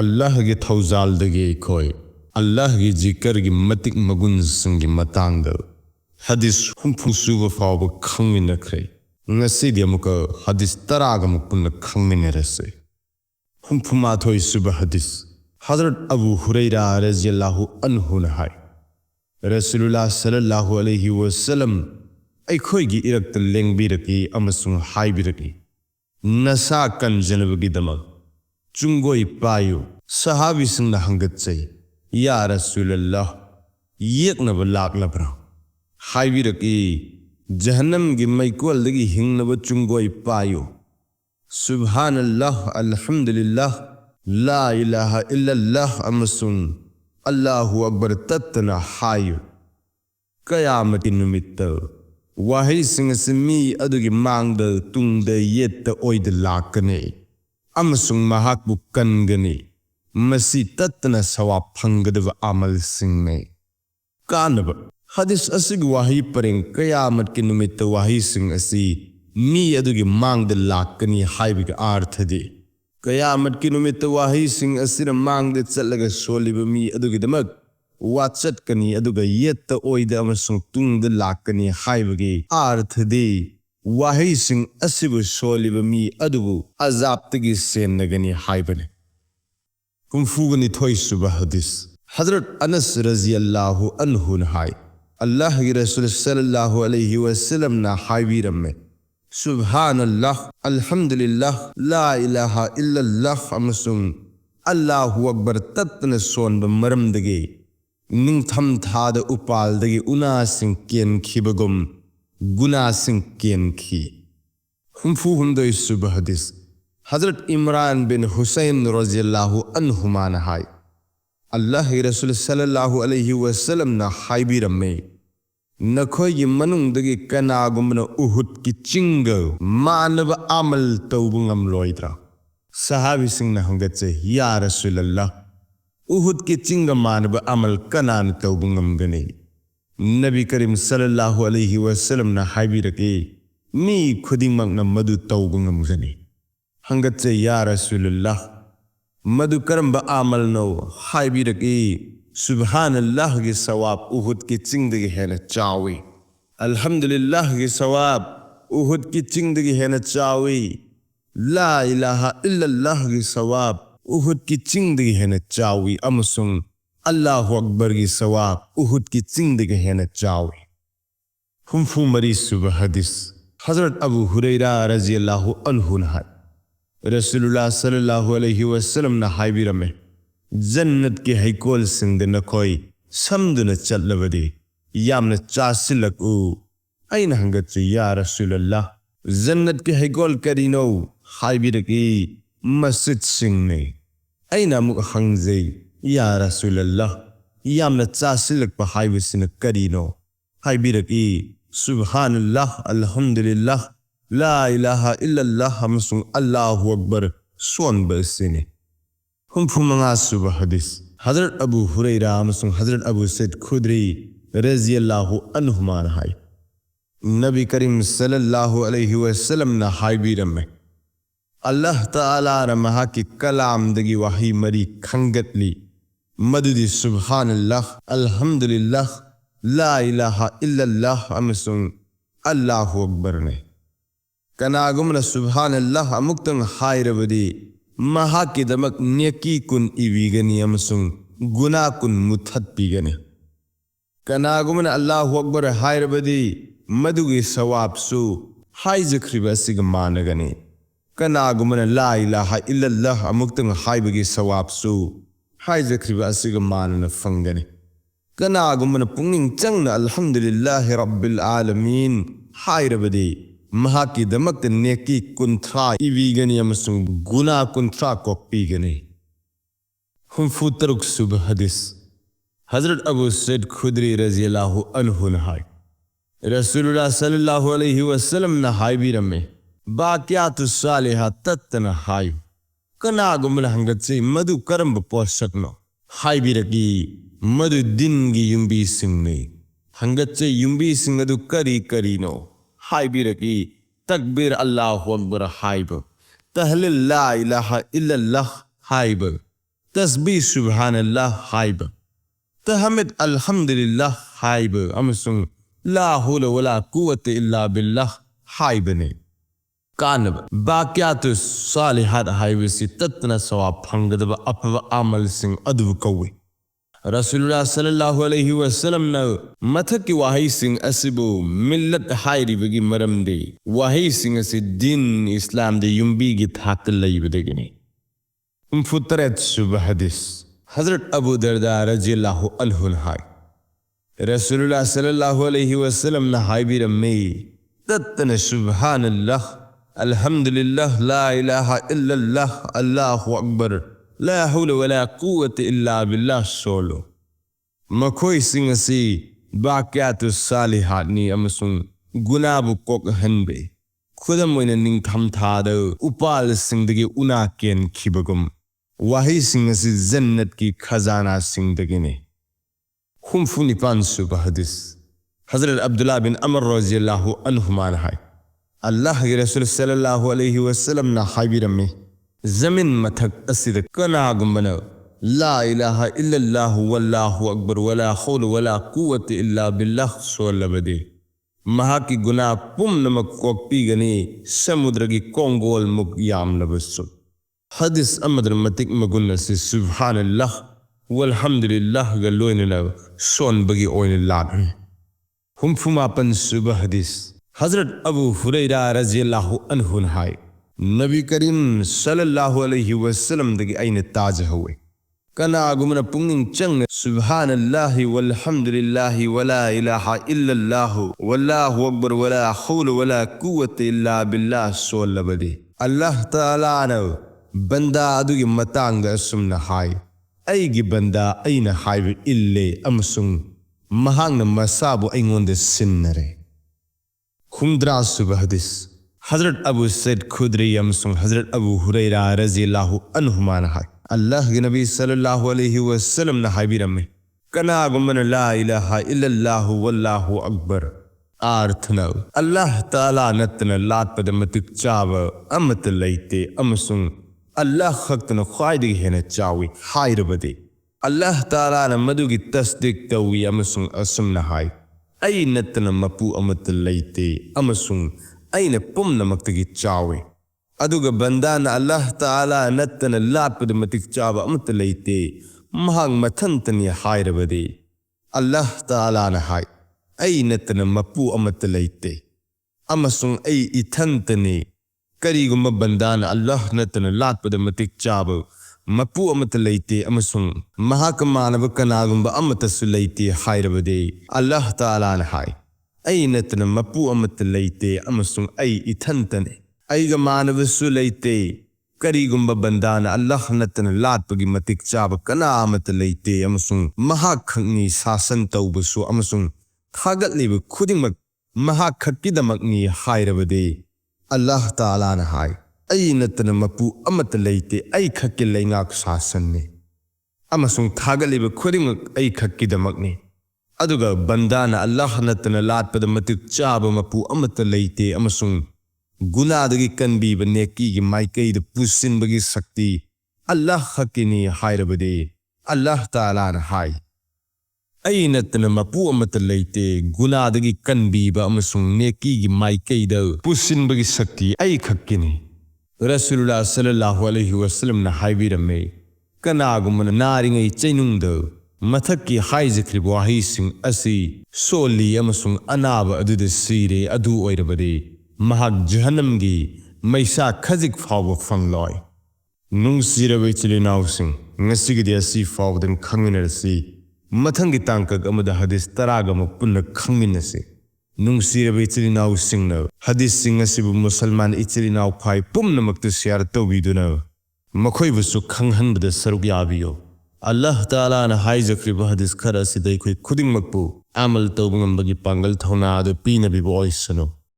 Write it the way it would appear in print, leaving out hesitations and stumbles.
अल्लाह के थौजालदगी खोय अल्लाह की जिक्र की मतिक मगुन संगी मतंग हदीस हुंफुसुब फाव खंगमिनख्रे ngasi muka hadis taraga mukun khangmingerase हुंफुमाथोय सुबह हदीस हजरत अबू हुरैरा रज़ियल्लाहु अन्हु नहाय रसूलुल्लाह सल्लल्लाहु अलैहि वसल्लम अखोयगी इरक्त लेंगबिरकी अमसुंग हाइबिरकी नसा कंजनबगिदमक चुंगोय पायु सहाबीसिंग हंगतसै या रसूलल्लाह येकनब लाक्लब्रा हाइबिरकी जहन्नम की मैकोलदगी हिंगनब चुंगोय पायु सुब्हानल्लाह अल्हम्दुलिल्लाह ला इलाहा इल्लल्लाह अमसुंग अल्लाहु अकबर तत्तना हायु कयामति नुमित्त वाहै सिंग सिमी अदुगी मांगद तुंगद येत्त ओइद लाकने अमसुंग महाकबु कनगने मसी तत्तना सवाब फंगदब अमल सिंगने कानब हदीस असिग वाही परिंग कयामत की नुमित्त वाही सिंग असी मी अदुगी मांगद लाकनी हाइबिग आर्थदे कयामत की नुमित्त वाही सिंग असिर मांगद चलग सोलिब मी अदुगिदमक वाचटकनी अदुगा येत्त ओइद अमसुंग तुंगद लाकनी हाइबिगे आर्थदे वाही सिंग असिब सोलिब मी अदुबु अजाबतगी सेनगनी हाइबने कुंफुगनी थोय सुबह हदीस हजरत अनस रज़ियल्लाहु अन्हु नहाय अल्लाह के रसूल सल्लल्लाहु अलैहि वसल्लम ना हाइबिरमे सुब्हानल्लाह अल्हम्दुलिल्लाह ला इलाहा इल्लल्लाह अमसुंग अल्लाहु अकबर तत्न सोनब मरमदगे निंगथम थाद उपालदगे उनासिंग केनखिबगुम गुनासिंग केनखी हुंफु हुंदोय सुबह हदीस हजरत इमरान बिन हुसैन रज़ियल्लाहु अन्हुमा नहाय अल्लाह के रसूल सल्लल्लाहु अलैहि वसल्लम ना हाइबिरमे नखोई मनुंगदगी कनागुमन उहुद की चिंग मानव अमल तौबुंगम लोइद्रा सहाबी सिंह न हंगचे या रसूलल्लाह उहुद की चिंग मानव अमल कनान तौबुंगम गने नबी करीम सल्लल्लाहु अलैहि वसल्लम न हाइबिरके मी खुदिंगमक न मदु तौबुंगम गने हंगचे या रसूलल्लाह मदु करम अमल नो हाइबिरके सुब्हानल्लाह के सवाब उहुद की चिंदगी है न चावी अल्हम्दुलिल्लाह के सवाब उहुद की चिंदगी है न चावी ला इलाहा इल्लल्लाह के सवाब उहुद की चिंदगी है न चावी अमसुंग अल्लाहु अकबर की सवाब उहुद की चिंदगी है न चावी हुंफु मरी सुबह हदीस हजरत अबू हुरैरा रज़ियल्लाहु अन्हु नहाय रसूलुल्लाह सल्लल्लाहु अलैहि वसल्लम ना हाइबिरमे जन्नत के हैकोल सिंगद नखोई समदुन चलबदे यामन चासिलकु अइन हंगत या रसूलल्लाह जन्नत के हैकोल करीनो हाइबिरकी मस्जिद सिंगने अइन मुक हंगजे या रसूलल्लाह यामन चासिलक प हाइबिसिन करीनो हाइबिरकी सुब्हानल्लाह अल्हम्दुलिल्लाह ला इलाहा इल्लल्लाह हमसुंग अल्लाहु अकबर सोन बसिने हुंफुमंगा सुबह हदीस हजरत अबू हुरैरा अमसुंग हजरत अबू सैद खुदरी रज़ियल्लाहु अन्हुमा नहाय नबी करीम सल्लल्लाहु अलैहि वसल्लम ना हाइबिरमे अल्लाह ताला रमहा की कलाम दगी वही मरी खंगतली मददी सुब्हानल्लाह अल्हम्दुलिल्लाह ला इलाहा इल्लल्लाह अमसुंग अल्लाहु अकबर ने कनागुमन सुब्हानल्लाह अमुक्तंग हाइरबदी महा की दमक नेकी कुन इवीगनी अमसुंग गुना कुन मुथत पीगने कनागुमन अल्लाहु अकबर हाइरबदी मदुगी सवाब सु हाय जख्रिबा सिग मानगने कनागुमन ला इलाहा इल्लल्लाह अमुक्तंग हाइबगी सवाब सु हाय जख्रिबा सिग मानन फंगने कनागुमन पुंगिंग चंगन अल्हम्दुलिल्लाह रब्बिल आलमीन हाइरबदी महा की दमक नेकी कुंथ्रा इवीगनी अमसुंग गुना कुंथ्रा कोपीगनी हुंफु तरुक सुबह हदीस हजरत अबू सैद खुदरी रज़ियल्लाहु अन्हु नहाय रसूलुल्लाह सल्लल्लाहु अलैहि वसल्लम ना हाइबिरमे बाकियातुस सालिहा तत्तन हाय कनागुमन हंगचे मधु करम पोषकनो हाइबिरकी मधु दिन की युंबी सिंगने हंगचे युंबी सिंगदु करी करीनो हाइबिरकी तकबीर अल्लाहु अकबर हाइब तहलील ला इलाहा इल्लल्लाह हाइब तस्बीह सुब्हानल्लाह हाइब तहमद अल्हम्दुलिल्लाह हाइब अमसुंग ला हौला वला कुव्वता इल्ला बिल्लाह हाइबने कानब बाक़ियातु सालिहात हाइबसी ततना सवाब फंगदब अफवा अमल सिंह अदब कौवे रसूलुल्लाह सल्लल्लाहु अलैहि वसल्लम न मथक की वाही सिंह असिबु मिल्लत हाइरिबगी मरमदे वाही सिंह से दिन इस्लाम दे युम्बी की थाक लईबदेगने फुतरत सुबह हदीस हजरत अबू दरदा रज़ियल्लाहु अन्हु हाय रसूलुल्लाह सल्लल्लाहु अलैहि वसल्लम न हाइबी रम्मे तत्न सुब्हानल्लाह अल्हम्दुलिल्लाह ला इलाहा इल्लल्लाह अल्लाहु अकबर ला हौला वला कुव्वता इल्ला बिल्लाह सोलो मखोई सिंह से बाक़ियातु सालिहातनी अमसुंग गुनाबु कोक हनबे खुदम ओइना निंगथम थादा उपाल सिंहदगी उना केन खिबगुम वाही सिंह से जन्नत की खजाना सिंहदगिने हुमफु निपान सुबह हदीस हजरत अब्दुल्लाह बिन अमर रज़ियल्लाहु अन्हुमा है अल्लाह के रसूल सल्लल्लाहु अलैहि वसल्लम ना हाइबिरमे ज़मीन मथक असिद कनागुम्बन ला इलाहा इल्लल्लाह वल्लाहु अकबर वला हौला वला कुव्वता इल्ला बिल्लाह सोलबदे महा की गुनाह पुम नमक कोपी गने समुद्र की कोंगोल मुक याम लबसु हदीस अमदर मतिक मगुन से सुब्हानल्लाह वल्हम्दुलिल्लाह गलोइन न सोन बगी ओइन लाद हम फुमापन सुबह हदीस हजरत अबू हुरैरा रज़ियल्लाहु अन्हु हाय नबी करीम सल्लल्लाहु अलैहि वसल्लम दगी आइने ताज हुए कना गुमना पुंगिंग चंग सुब्हानल्लाहि वल्हम्दुलिल्लाहि वला इलाहा इल्लल्लाह वल्लाहु अकबर वला हौला वला कुव्वता इल्ला बिल्लाह सोलबदे अल्लाह ताला न बंदा अदुगी मतांग असुमना हाय अईगी बंदा अईना हाइब इल्ले अमसुंग महांग मसाबु अईंगोंदे सिन्नरे हुमद्रा सुबह हदीस हजरत अबू सैद खुदरी अमसुंग हजरत अबू हुरैरा रज़ियल्लाहु अन्हुमा है अल्लाह के नबी सल्लल्लाहु अलैहि वसल्लम न हाइबिरमे कना गुमन ला इलाहा इल्लल्लाह वल्लाहु अकबर आर्थन अल्लाह ताला नतन लात पद मतिक चाव अमत लैते अमसुंग अल्लाह खक्तन ख्वाइदगी हेन चावी हाइरबदे अल्लाह ताला न मदुगी तस्दीक तवी अमसुंग असुम न हाय अई नतन मपू अमत लैते अमसुंग अईन पुम नमक्तगी चावे अदुगा बंदान अल्लाह ताला नतन लापद मतिक चाव अमत लैते महांग मथंतनी हाइरबदे अल्लाह ताला न हाय अई नतन मपू अमत लैते अमसुंग अई इथंतने करीगुम बंदान अल्लाह नतन लापद मतिक चाव मपू अमत लैते अमसुंग महाक मानव कनागुम अमतसु लैते हाइरबदे अल्लाह ताला न हाय अई नतन मपू अमत लैते अमसुंग अई इथंतने अईगा मानवसु लैते करीगुम बंदान अल्लाह नतन लापगी मतिक चाव कना अमत लैते अमसुंग महाखंगनी शासन तौबसु अमसुंग खागतलिब खुदिंगमक महाखक्किदमकनी हाइरबदे अल्लाह ताला न हाय अई नतन मपू अमत लैते अई खक्की लैंगाक शासनने अमसुंग थागतलिब खुदिंगमक अई खक्किदमकने अदुगा बंदान अल्लाह नतन लापद मतिक चाव मपू अमत लैते अमसुंग गुनादगी कनबीब नेकीगी माइकईद पुसिनबगी शक्ति अल्लाह खक्किनी हाइरबदे अल्लाह ताला न हाय अई नतन मपू अमत लैते गुनादगी कनबीब अमसुंग नेकीगी माइकईद पुसिनबगी शक्ति अई खक्किनी रसूलुल्लाह सल्लल्लाहु अलैहि वसल्लम न हाइबिरमे कनागुमन नारिंगई चैनुंगद मथक्की हाइजख्रिब वाहीसिंग असि सोली अमसुंग अनाब अदुद सीरे अदु ओइरबदे महाक जहन्नमगी मैसा खजिक फाव फंगलॉय नुंगसिरबे चिलिनाउसिंग ngasigiди asi fawdan khangminarsi mathanggi tangkak amada hadis taragam punna khangminase nungsirabe chilinau singna hadis sing asibu musalman ichilinau phai pumnamaktu share tawbiduna makhoi busu khanghanbada saruk yabiyo Allah Ta'ala na haijakri hadis khara sidai khoi khuding makpu amal tawbangam bagi pangal thona adu pina bi boisano